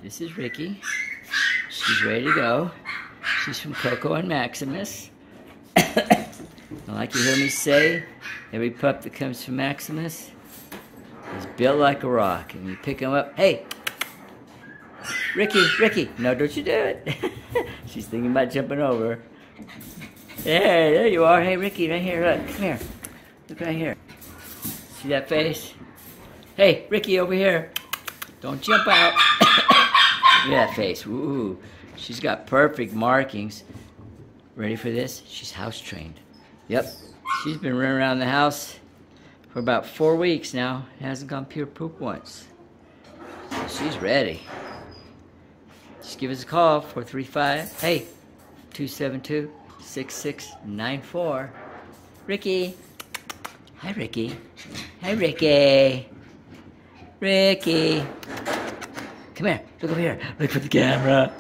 This is Ricky. She's ready to go. She's from Coco and Maximus. Like you hear me say, every pup that comes from Maximus is built like a rock. And you pick him up, hey, Ricky, no, don't you do it. She's thinking about jumping over. Hey, there you are. Hey, Ricky, right here, look, come here. Look right here. See that face? Hey, Ricky, over here. Don't jump out. Look at that face. Ooh, she's got perfect markings. Ready for this? She's house trained. Yep, she's been running around the house for about 4 weeks now. Hasn't gone pure poop once. So she's ready. Just give us a call, 435, hey, 272-6694. Ricky. Hi, Ricky. Hi, Ricky. Ricky. Come here. Look over here. Look for the camera.